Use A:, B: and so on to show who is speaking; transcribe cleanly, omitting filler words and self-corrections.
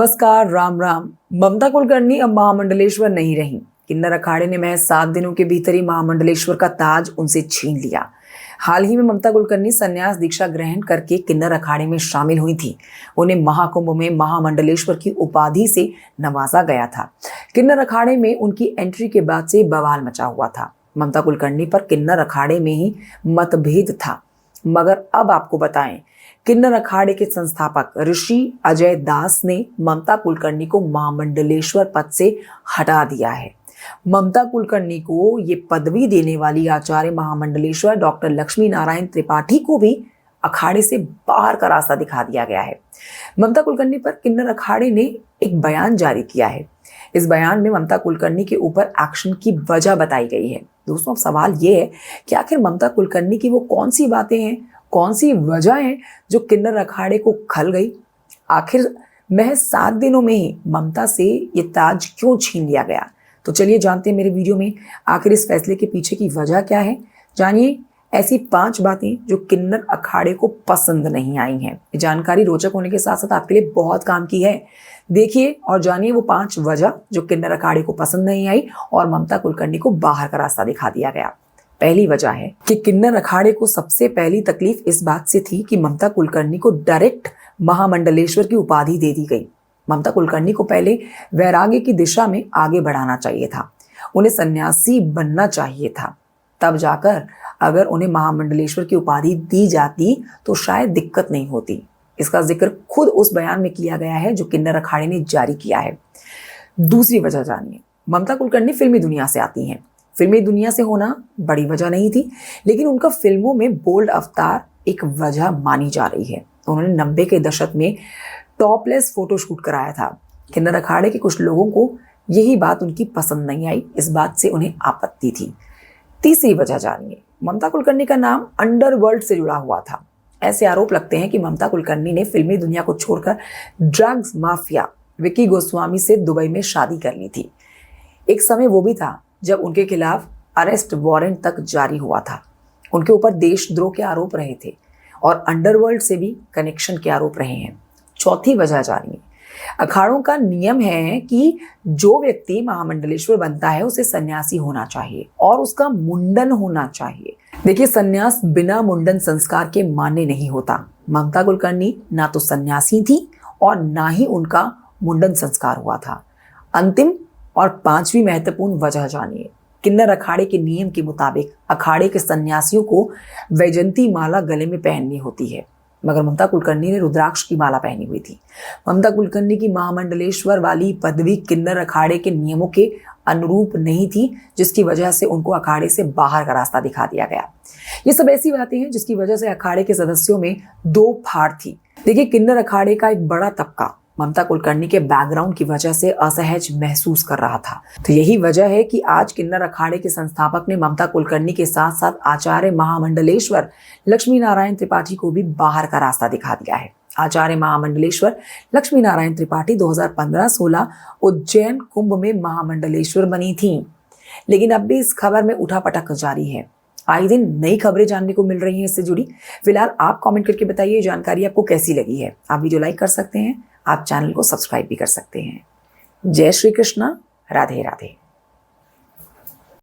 A: नमस्कार, राम राम। ममता कुलकर्णी अब महामंडलेश्वर नहीं रही। किन्नर अखाड़े ने महज 7 दिनों के भीतर ही महामंडलेश्वर का ताज उनसे छीन लिया। हाल ही में ममता कुलकर्णी संन्यास दीक्षा ग्रहण करके किन्नर अखाड़े में शामिल हुई थी। उन्हें महाकुंभ में महामंडलेश्वर की उपाधि से नवाजा गया था। किन्नर अखाड़े में उनकी एंट्री के बाद से बवाल मचा हुआ था। ममता कुलकर्णी पर किन्नर अखाड़े में ही मतभेद था। मगर अब आपको बताएं, किन्नर अखाड़े के संस्थापक ऋषि अजय दास ने ममता कुलकर्णी को महामंडलेश्वर पद से हटा दिया है। ममता कुलकर्णी को ये पदवी देने वाली आचार्य महामंडलेश्वर डॉक्टर लक्ष्मी नारायण त्रिपाठी को भी अखाड़े से बाहर का रास्ता दिखा दिया गया है। ममता कुलकर्णी पर किन्नर अखाड़े ने एक बयान जारी किया है। इस बयान में ममता कुलकर्णी के ऊपर एक्शन की वजह बताई गई है। दोस्तों, अब सवाल ये है कि आखिर ममता कुलकर्णी की वो कौन सी बातें हैं, कौन सी वजह है जो किन्नर अखाड़े को खल गई। आखिर महज 7 दिनों में ही ममता से ये ताज क्यों छीन लिया गया। तो चलिए जानते हैं मेरे वीडियो में आखिर इस फैसले के पीछे की वजह क्या है। जानिए ऐसी 5 बातें जो किन्नर अखाड़े को पसंद नहीं आई हैं। ये जानकारी रोचक होने के साथ साथ आपके लिए बहुत काम की है। देखिए और जानिए वो 5 वजह जो किन्नर अखाड़े को पसंद नहीं आई और ममता कुलकर्णी को बाहर का रास्ता दिखा दिया गया। पहली वजह है कि किन्नर अखाड़े को सबसे पहली तकलीफ इस बात से थी कि ममता कुलकर्णी को डायरेक्ट महामंडलेश्वर की उपाधि दे दी गई। ममता कुलकर्णी को पहले वैराग्य की दिशा में आगे बढ़ाना चाहिए था। उन्हें सन्यासी बनना चाहिए था। तब जाकर अगर उन्हें महामंडलेश्वर की उपाधि दी जाती तो शायद दिक्कत नहीं होती। इसका जिक्र खुद उस बयान में किया गया है जो किन्नर अखाड़े ने जारी किया है। दूसरी वजह जानिए, ममता कुलकर्णी फिल्मी दुनिया से आती हैं। फिल्मी दुनिया से होना बड़ी वजह नहीं थी, लेकिन उनका फिल्मों में बोल्ड अवतार एक वजह मानी जा रही है। उन्होंने 90 के दशक में टॉपलेस फोटोशूट कराया था। किन्नर अखाड़े के कुछ लोगों को यही बात उनकी पसंद नहीं आई। इस बात से उन्हें आपत्ति थी। तीसरी वजह जानिए, ममता कुलकर्णी का नाम अंडरवर्ल्ड से जुड़ा हुआ था। ऐसे आरोप लगते हैं कि ममता कुलकर्णी ने फिल्मी दुनिया को छोड़कर ड्रग्स माफिया विकी गोस्वामी से दुबई में शादी कर ली थी। एक समय वो भी था जब उनके खिलाफ अरेस्ट वारंट तक जारी हुआ था। उनके ऊपर देशद्रोह के आरोप रहे थे और अंडरवर्ल्ड से भी कनेक्शन के आरोप रहे हैं। चौथी वजह जानिए, अखाड़ों का नियम है कि जो व्यक्ति महामंडलेश्वर बनता है उसे सन्यासी होना चाहिए और उसका मुंडन होना चाहिए। देखिए, सन्यास बिना मुंडन संस्कार के मान्य नहीं होता। ममता कुलकर्णी ना तो सन्यासी थी और ना ही उनका मुंडन संस्कार हुआ था। अंतिम और 5वीं महत्वपूर्ण वजह जानिए, किन्नर अखाड़े के नियम के मुताबिक अखाड़े के सन्यासियों को वैजंती माला गले में पहननी होती है, मगर ममता कुलकर्णी ने रुद्राक्ष की माला पहनी हुई थी। ममता कुलकर्णी की महामंडलेश्वर वाली पदवी किन्नर अखाड़े के नियमों के अनुरूप नहीं थी, जिसकी वजह से उनको अखाड़े से बाहर का रास्ता दिखा दिया गया। ये सब ऐसी बातें हैं जिसकी वजह से अखाड़े के सदस्यों में 2 फाड़ थी। देखिए, किन्नर अखाड़े का एक बड़ा तबका ममता कुलकर्णी के बैकग्राउंड की वजह से असहज महसूस कर रहा था। तो यही वजह है कि आज किन्नर अखाड़े के संस्थापक ने ममता कुलकर्णी के साथ साथ आचार्य महामंडलेश्वर लक्ष्मी नारायण त्रिपाठी को भी बाहर का रास्ता दिखा दिया है। आचार्य महामंडलेश्वर लक्ष्मी नारायण त्रिपाठी 2015-16 उज्जैन कुंभ में महामंडलेश्वर बनी थी, लेकिन अब भी इस खबर में उठापटक जारी है। आए दिन नई खबरें जानने को मिल रही हैं इससे जुड़ी। फिलहाल आप कमेंट करके बताइए जानकारी आपको कैसी लगी है। आप वीडियो लाइक कर सकते हैं, आप चैनल को सब्सक्राइब भी कर सकते हैं। जय श्री कृष्णा, राधे राधे।